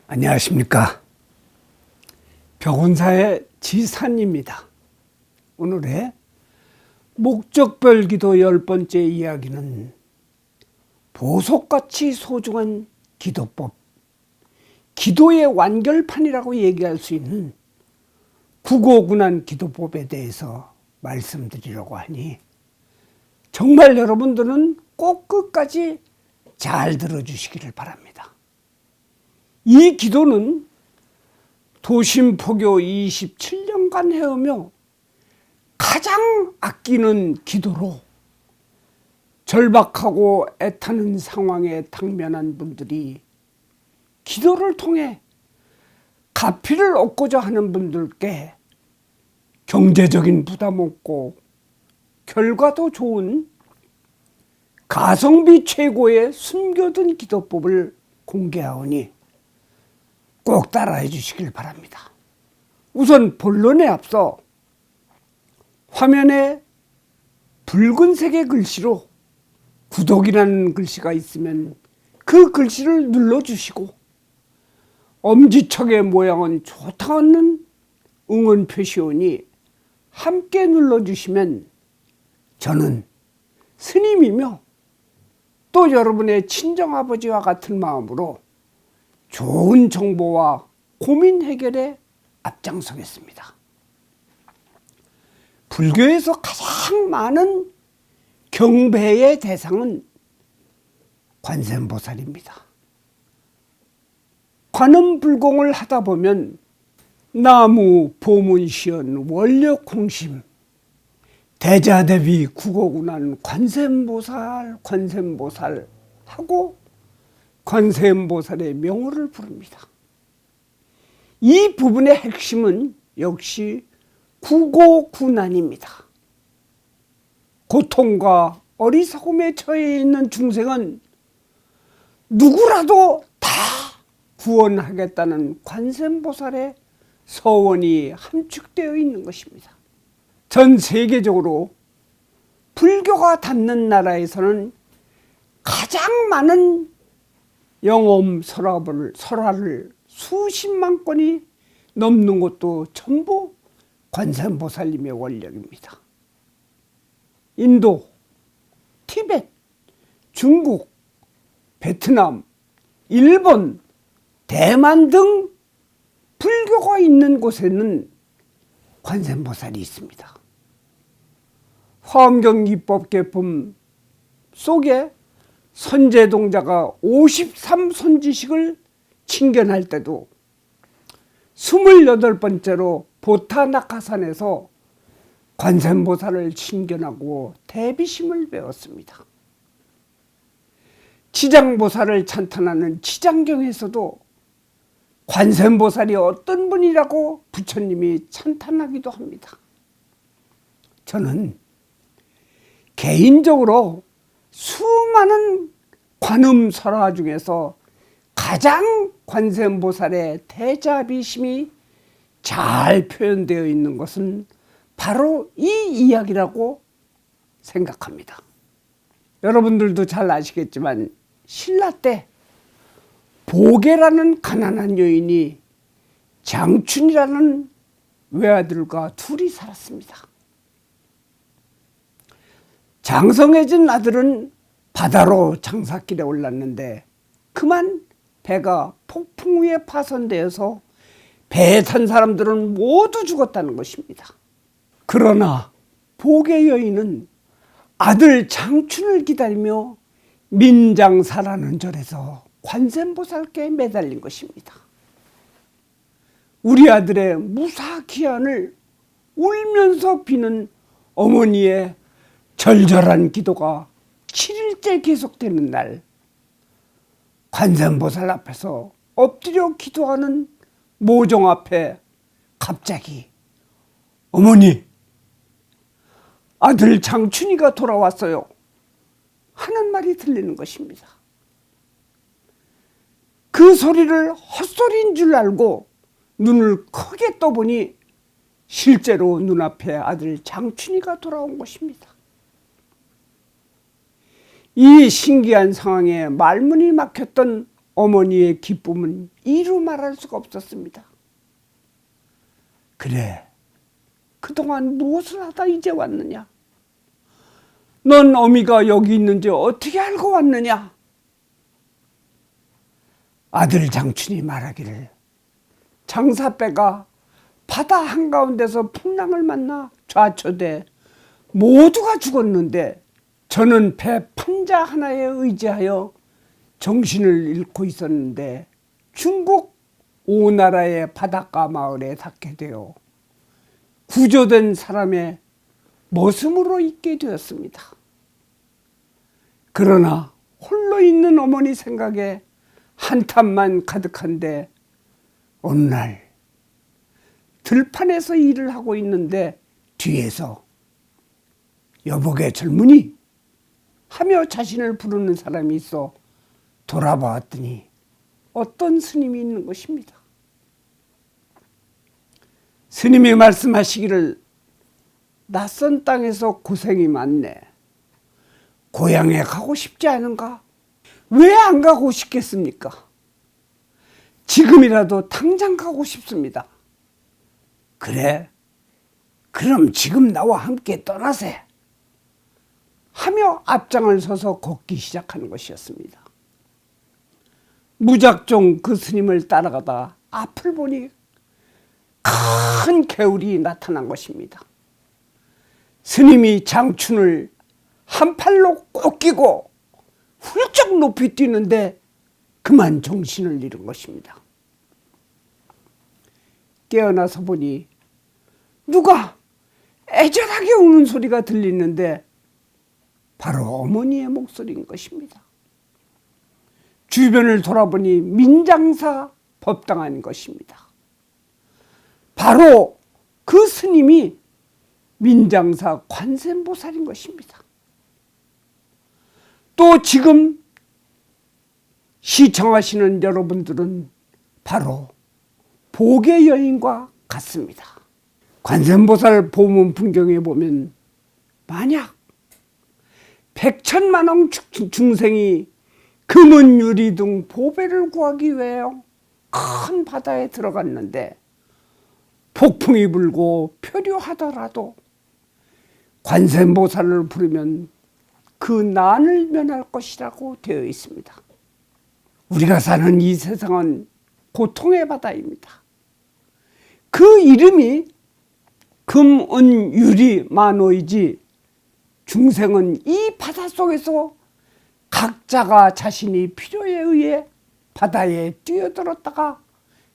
안녕하십니까. 벽운사의 지산입니다. 오늘의 목적별 기도 10번째 이야기는 보석같이 소중한 기도법, 기도의 완결판이라고 얘기할 수 있는 구고군한 기도법에 대해서 말씀드리려고 하니 정말 여러분들은 꼭 끝까지 잘 들어주시기를 바랍니다. 이 기도는 도심포교 27년간 해오며 가장 아끼는 기도로 절박하고 애타는 상황에 당면한 분들이 기도를 통해 가피를 얻고자 하는 분들께 경제적인 부담 없고 결과도 좋은 가성비 최고의 숨겨둔 기도법을 공개하오니 꼭 따라해 주시길 바랍니다. 우선 본론에 앞서 화면에 붉은색의 글씨로 구독이라는 글씨가 있으면 그 글씨를 눌러주시고 엄지척의 모양은 좋다는 응원 표시오니 함께 눌러주시면 저는 스님이며 또 여러분의 친정아버지와 같은 마음으로 좋은 정보와 고민 해결에 앞장서겠습니다. 불교에서 가장 많은 경배의 대상은 관세음보살입니다. 관음불공을 하다 보면 나무, 보문시연, 원력공심, 대자대비, 구고군한 관세음보살 하고 관세음보살의 명호를 부릅니다. 이 부분의 핵심은 역시 구고군안입니다. 고통과 어리석음에 처해 있는 중생은 누구라도 다 구원하겠다는 관세음보살의 서원이 함축되어 있는 것입니다. 전 세계적으로 불교가 닿는 나라에서는 가장 많은 영엄 설화를 수십만 건이 넘는 것도 전부 관세음보살님의 원력입니다. 인도, 티벳, 중국, 베트남, 일본, 대만 등 불교가 있는 곳에는 관세음보살이 있습니다. 화엄경기법계품 속에 선제동자가 53선지식을 칭견할 때도 28번째로 보타나카산에서 관세음보살을 칭견하고 대비심을 배웠습니다. 치장보살을 찬탄하는 치장경에서도 관세음보살이 어떤 분이라고 부처님이 찬탄하기도 합니다. 저는 개인적으로 수많은 관음설화 중에서 가장 관세음보살의 대자비심이 잘 표현되어 있는 것은 바로 이 이야기라고 생각합니다. 여러분들도 잘 아시겠지만 신라 때 보계라는 가난한 여인이 장춘이라는 외아들과 둘이 살았습니다. 장성해진 아들은 바다로 장사길에 올랐는데 그만 배가 폭풍 위에 파손되어서 배에 탄 사람들은 모두 죽었다는 것입니다. 그러나 보계 여인은 아들 장춘을 기다리며 민장사라는 절에서 관세음보살께 매달린 것입니다. 우리 아들의 무사기한을 울면서 비는 어머니의 절절한 기도가 7일째 계속되는 날, 관세음보살 앞에서 엎드려 기도하는 모종 앞에 갑자기 어머니, 아들 장춘이가 돌아왔어요 하는 말이 들리는 것입니다. 그 소리를 헛소리인 줄 알고 눈을 크게 떠보니 실제로 눈앞에 아들 장춘이가 돌아온 것입니다. 이 신기한 상황에 말문이 막혔던 어머니의 기쁨은 이루 말할 수가 없었습니다. 그래, 그동안 무엇을 하다 이제 왔느냐? 넌 어미가 여기 있는지 어떻게 알고 왔느냐? 아들 장춘이 말하기를 장사배가 바다 한가운데서 풍랑을 만나 좌초돼 모두가 죽었는데 저는 배 판자 하나에 의지하여 정신을 잃고 있었는데 중국 오나라의 바닷가 마을에 닿게 되어 구조된 사람의 모습으로 있게 되었습니다. 그러나 홀로 있는 어머니 생각에 한탄만 가득한데 어느 날 들판에서 일을 하고 있는데 뒤에서 여보게 젊은이 하며 자신을 부르는 사람이 있어 돌아보았더니 어떤 스님이 있는 것입니다. 스님이 말씀하시기를 낯선 땅에서 고생이 많네. 고향에 가고 싶지 않은가? 왜 안 가고 싶겠습니까? 지금이라도 당장 가고 싶습니다. 그래, 그럼 지금 나와 함께 떠나세. 하며 앞장을 서서 걷기 시작하는 것이었습니다. 무작정 그 스님을 따라가다 앞을 보니 큰 개울이 나타난 것입니다. 스님이 장춘을 한 팔로 꼭 끼고 훌쩍 높이 뛰는데 그만 정신을 잃은 것입니다. 깨어나서 보니 누가 애절하게 우는 소리가 들리는데 바로 어머니의 목소리인 것입니다. 주변을 돌아보니 민장사 법당한 것입니다. 바로 그 스님이 민장사 관세음보살인 것입니다. 또 지금 시청하시는 여러분들은 바로 복의 여인과 같습니다. 관세음보살 보문 풍경에 보면 만약 백천만왕 중생이 금은 유리 등 보배를 구하기 위해 큰 바다에 들어갔는데 폭풍이 불고 표류하더라도 관세음보살을 부르면 그 난을 면할 것이라고 되어 있습니다. 우리가 사는 이 세상은 고통의 바다입니다. 그 이름이 금, 은, 유리, 만호이지 중생은 이 바다 속에서 각자가 자신이 필요에 의해 바다에 뛰어들었다가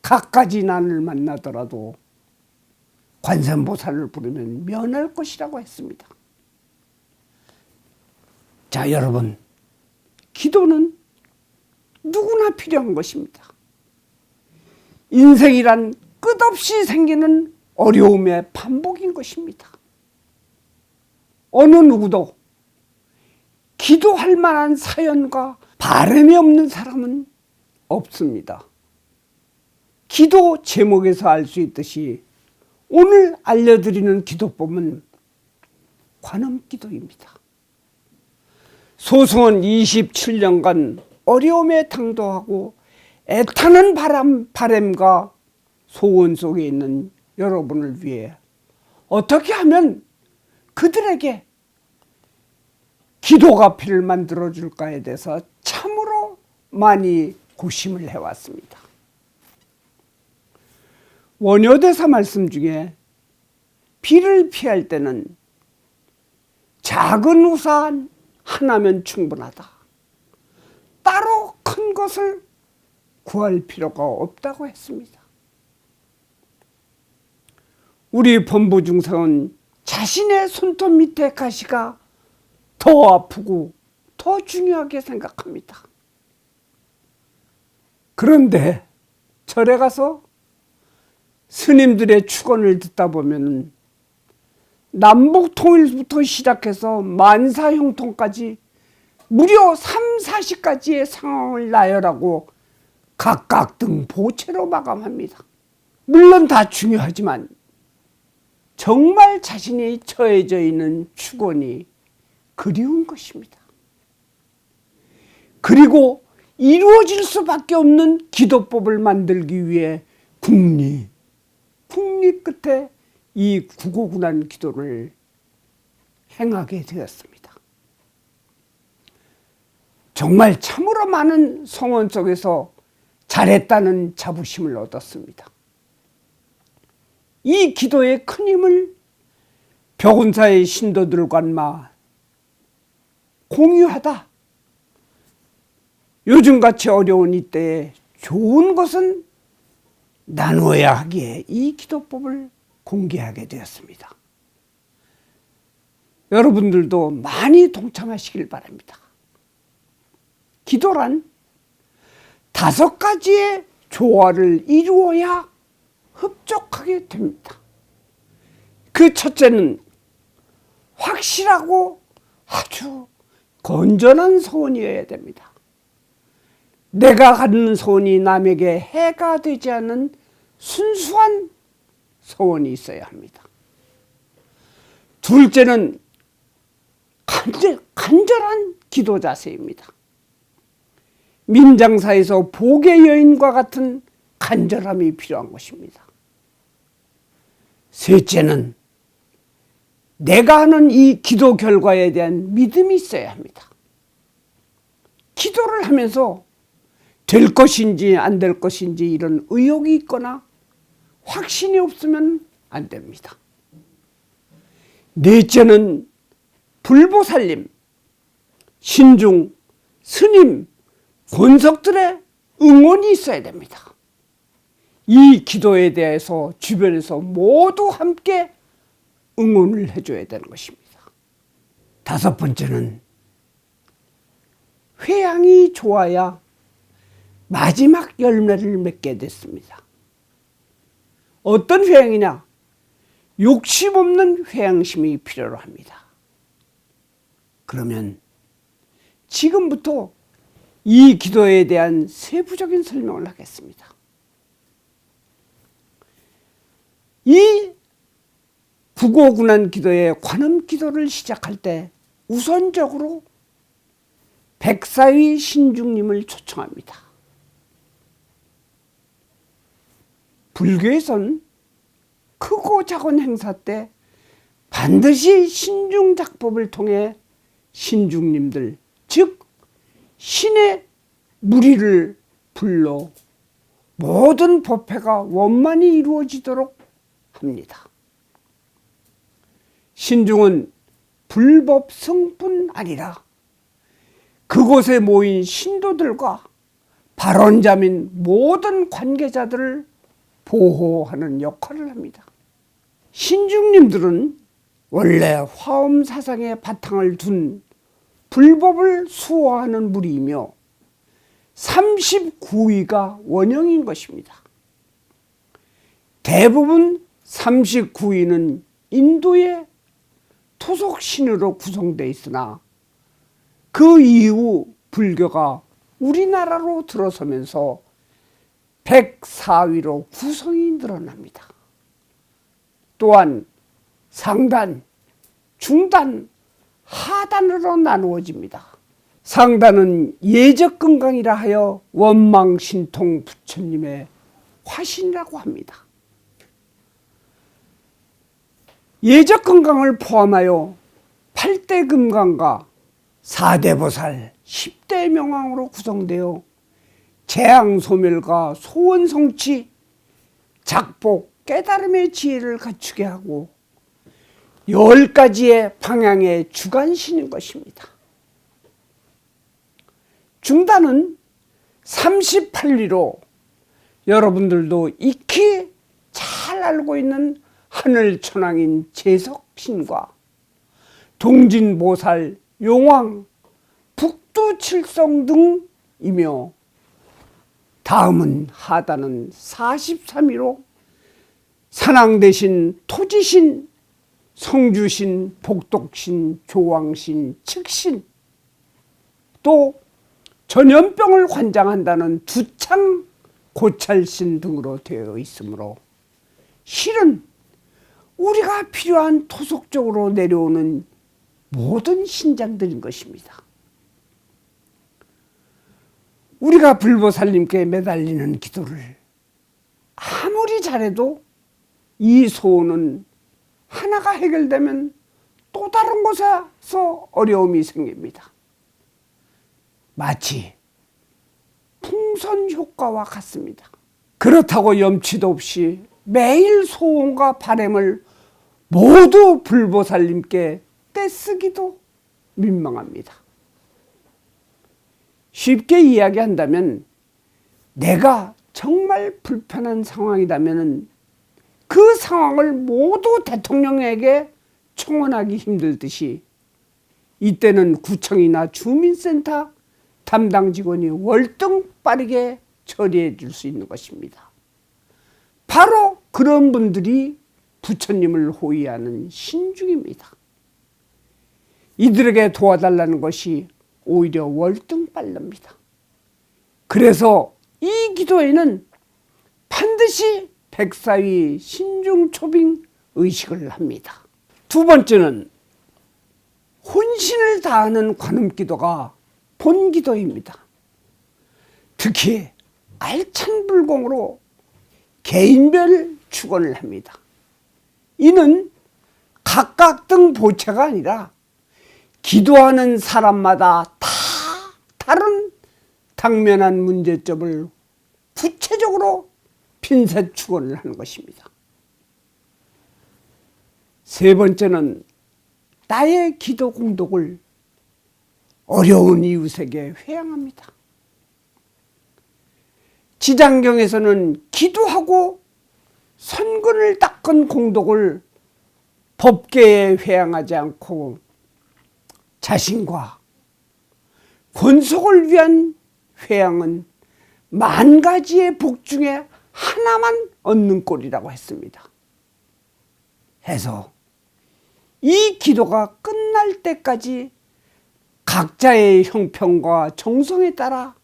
갖가지 난을 만나더라도 관세음보살을 부르면 면할 것이라고 했습니다. 자, 여러분, 기도는 누구나 필요한 것입니다. 인생이란 끝없이 생기는 어려움의 반복인 것입니다. 어느 누구도 기도할 만한 사연과 바람이 없는 사람은 없습니다. 기도 제목에서 알 수 있듯이 오늘 알려드리는 기도법은 관음기도입니다. 소승은 27년간 어려움에 당도하고 애타는 바람과 소원 속에 있는 여러분을 위해 어떻게 하면 그들에게 기도가 피를 만들어줄까에 대해서 참으로 많이 고심을 해왔습니다. 원효대사 말씀 중에 비를 피할 때는 작은 우산 하나면 충분하다. 따로 큰 것을 구할 필요가 없다고 했습니다. 우리 범부 중생은 자신의 손톱 밑에 가시가 더 아프고 더 중요하게 생각합니다. 그런데 절에 가서 스님들의 축언을 듣다 보면 남북통일부터 시작해서 만사형통까지 무려 3, 40가지의 상황을 나열하고 각각 등 보채로 마감합니다. 물론 다 중요하지만 정말 자신이 처해져 있는 축원이 그리운 것입니다. 그리고 이루어질 수밖에 없는 기도법을 만들기 위해 국리 끝에 이 구고군한 기도를 행하게 되었습니다. 정말 참으로 많은 성원 속에서 잘했다는 자부심을 얻었습니다. 이 기도의 큰 힘을 벽운사의 신도들과 공유하다. 요즘같이 어려운 이때에 좋은 것은 나누어야 하기에 이 기도법을 공개하게 되었습니다. 여러분들도 많이 동참하시길 바랍니다. 기도란 5가지의 조화를 이루어야 흡족하게 됩니다. 그 첫째는 확실하고 아주 건전한 소원이어야 됩니다. 내가 갖는 소원이 남에게 해가 되지 않는 순수한 소원이 있어야 합니다. 둘째는 간절한 기도 자세입니다. 민장사에서 복의 여인과 같은 간절함이 필요한 것입니다. 셋째는 내가 하는 이 기도 결과에 대한 믿음이 있어야 합니다. 기도를 하면서 될 것인지 안 될 것인지 이런 의혹이 있거나 확신이 없으면 안 됩니다. 넷째는 불보살님, 신중, 스님, 권석들의 응원이 있어야 됩니다. 이 기도에 대해서 주변에서 모두 함께 응원을 해줘야 되는 것입니다. 5번째는 회양이 좋아야 마지막 열매를 맺게 됐습니다. 어떤 회양이냐? 욕심 없는 회양심이 필요로 합니다. 그러면 지금부터 이 기도에 대한 세부적인 설명을 하겠습니다. 이 구고군한 기도의 관음 기도를 시작할 때 우선적으로 백사위 신중님을 초청합니다. 불교에선 크고 작은 행사 때 반드시 신중작법을 통해 신중님들, 즉 신의 무리를 불러 모든 법회가 원만히 이루어지도록 합니다. 신중은 불법성뿐 아니라 그곳에 모인 신도들과 발언자 및 모든 관계자들을 보호하는 역할을 합니다. 신중님들은 원래 화엄 사상의 바탕을 둔 불법을 수호하는 무리이며 39위가 원형인 것입니다. 대부분 39위는 인도의 토속신으로 구성되어 있으나 그 이후 불교가 우리나라로 들어서면서 104위로 구성이 늘어납니다. 또한 상단, 중단, 하단으로 나누어집니다. 상단은 예적금강이라 하여 원망신통 부처님의 화신이라고 합니다. 예적금강을 포함하여 8대 금강과 4대 보살, 10대 명왕으로 구성되어 재앙소멸과 소원성취, 작복, 깨달음의 지혜를 갖추게 하고 10가지의 방향의 주관신인 것입니다. 중단은 38위로 여러분들도 익히 잘 알고 있는 하늘천왕인 재석신과 동진보살, 용왕, 북두칠성 등이며 다음은 하단은 43위로 산왕대신, 토지신, 성주신, 복덕신, 조왕신, 측신, 또 전염병을 관장한다는 두창, 고찰신 등으로 되어 있으므로 실은 우리가 필요한 토속적으로 내려오는 모든 신장들인 것입니다. 우리가 불보살님께 매달리는 기도를 아무리 잘해도 이 소원은 하나가 해결되면 또 다른 곳에서 어려움이 생깁니다. 마치 풍선 효과와 같습니다. 그렇다고 염치도 없이 매일 소원과 바람을 모두 불보살님께 떼쓰기도 민망합니다. 쉽게 이야기한다면 내가 정말 불편한 상황이라면 그 상황을 모두 대통령에게 청원하기 힘들듯이 이때는 구청이나 주민센터 담당 직원이 월등 빠르게 처리해 줄 수 있는 것입니다. 바로 그런 분들이 부처님을 호위하는 신중입니다. 이들에게 도와달라는 것이 오히려 월등 빠릅니다. 그래서 이 기도에는 반드시 백사위 신중초빙 의식을 합니다. 두 번째는 혼신을 다하는 관음기도가 본기도입니다. 특히 알찬 불공으로 개인별 축원을 합니다. 이는 각각 등 보채가 아니라 기도하는 사람마다 다 다른 당면한 문제점을 구체적으로 핀셋 축원을 하는 것입니다. 세 번째는 나의 기도 공덕을 어려운 이웃에게 회양합니다. 지장경에서는 기도하고 선근을 닦은 공덕을 법계에 회양하지 않고 자신과 권속을 위한 회양은 만 가지의 복 중에 하나만 얻는 꼴이라고 했습니다. 해서 이 기도가 끝날 때까지 각자의 형편과 정성에 따라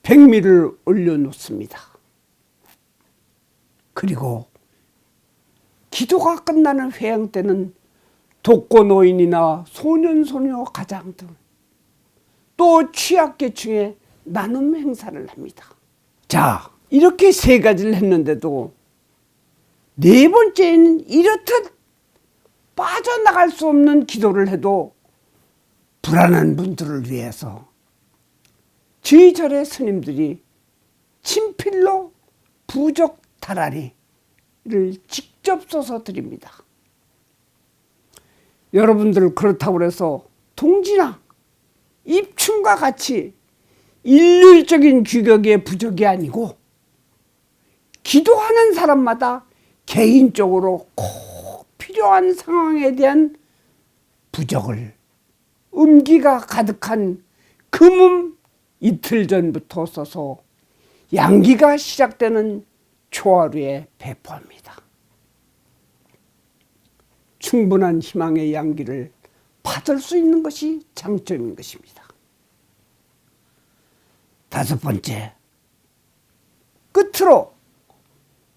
백미를 올려놓습니다. 그리고 기도가 끝나는 회양 때는 독거노인이나 소년소녀 가장 등 또 취약계층에 나눔 행사를 합니다. 자, 이렇게 세 가지를 했는데도 네 번째는 이렇듯 빠져나갈 수 없는 기도를 해도 불안한 분들을 위해서 저희 절의 스님들이 친필로 부적 다라리를 직접 써서 드립니다. 여러분들 그렇다고 해서 동지나 입춘과 같이 일률적인 규격의 부적이 아니고 기도하는 사람마다 개인적으로 꼭 필요한 상황에 대한 부적을 음기가 가득한 금음 이틀 전부터 써서 양기가 시작되는 초하루에 배포합니다. 충분한 희망의 양기를 받을 수 있는 것이 장점인 것입니다. 다섯 번째, 끝으로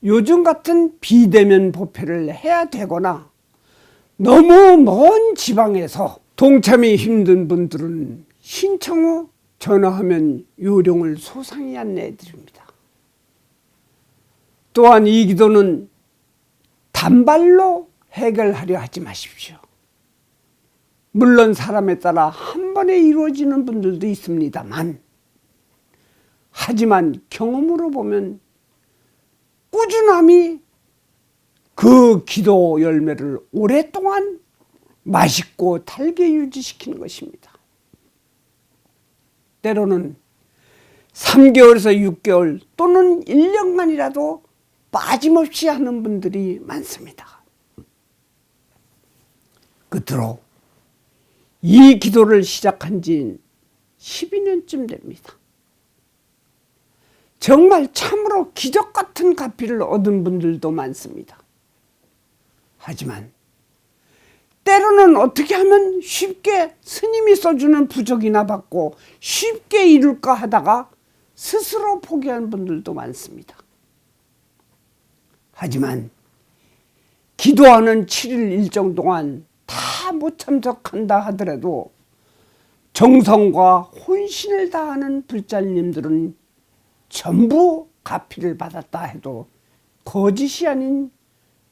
요즘 같은 비대면 법회를 해야 되거나 너무 먼 지방에서 동참이 힘든 분들은 신청 후 전화하면 요령을 소상히 안내해 드립니다. 또한 이 기도는 단발로 해결하려 하지 마십시오. 물론 사람에 따라 한 번에 이루어지는 분들도 있습니다만, 하지만 경험으로 보면 꾸준함이 그 기도 열매를 오랫동안 맛있고 달게 유지시키는 것입니다. 때로는 3개월에서 6개월 또는 1년간이라도 빠짐없이 하는 분들이 많습니다. 끝으로 이 기도를 시작한 지 12년쯤 됩니다. 정말 참으로 기적 같은 가피를 얻은 분들도 많습니다. 하지만 때로는 어떻게 하면 쉽게 스님이 써주는 부적이나 받고 쉽게 이룰까 하다가 스스로 포기하는 분들도 많습니다. 하지만 기도하는 7일 일정 동안 다 못 참석한다 하더라도 정성과 혼신을 다하는 불자님들은 전부 가피를 받았다 해도 거짓이 아닌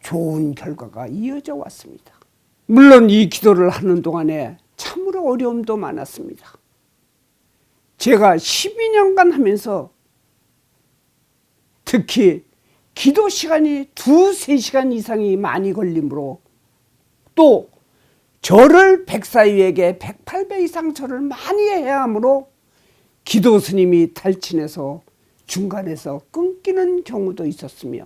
좋은 결과가 이어져 왔습니다. 물론 이 기도를 하는 동안에 참으로 어려움도 많았습니다. 제가 12년간 하면서 특히 기도 시간이 2-3시간 이상이 많이 걸리므로 또 절을 백사위에게 108배 이상 절을 많이 해야 하므로 기도 스님이 탈진해서 중간에서 끊기는 경우도 있었으며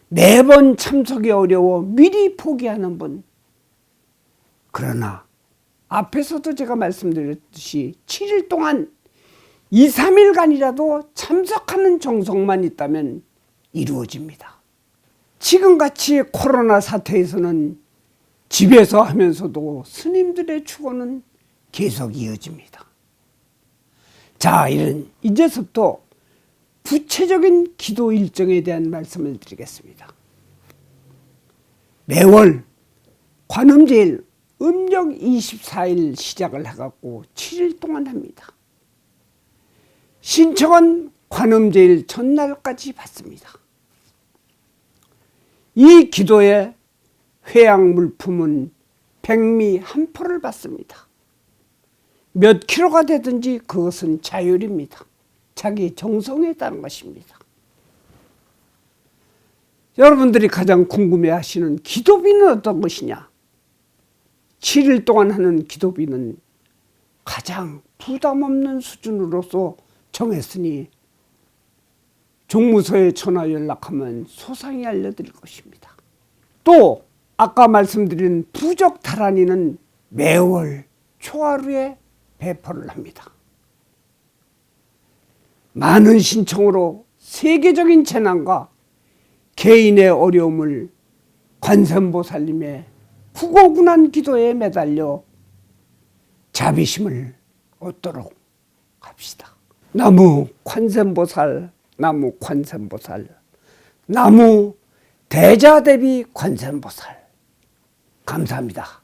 매번 참석이 어려워 미리 포기하는 분. 그러나 앞에서도 제가 말씀드렸듯이 7일 동안 2-3일간이라도 참석하는 정성만 있다면 이루어집니다. 지금같이 코로나 사태에서는 집에서 하면서도 스님들의 축원은 계속 이어집니다. 자, 이제부터 구체적인 기도 일정에 대한 말씀을 드리겠습니다. 매월 관음제일 음력 24일 시작을 해갖고 7일 동안 합니다. 신청은 관음제일 전날까지 받습니다. 이 기도의 회양 물품은 백미 한 포를 받습니다. 몇 킬로가 되든지 그것은 자율입니다. 자기 정성에 따른 것입니다. 여러분들이 가장 궁금해하시는 기도비는 어떤 것이냐? 7일 동안 하는 기도비는 가장 부담 없는 수준으로서 정했으니 종무소에 전화 연락하면 소상히 알려드릴 것입니다. 또 아까 말씀드린 부적 다란이는 매월 초하루에 배포를 합니다. 많은 신청으로 세계적인 재난과 개인의 어려움을 관세음보살님의 후고군한 기도에 매달려 자비심을 얻도록 합시다. 나무 관세음보살, 나무 관세음보살, 나무 대자대비 관세음보살. 감사합니다.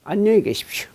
안녕히 계십시오.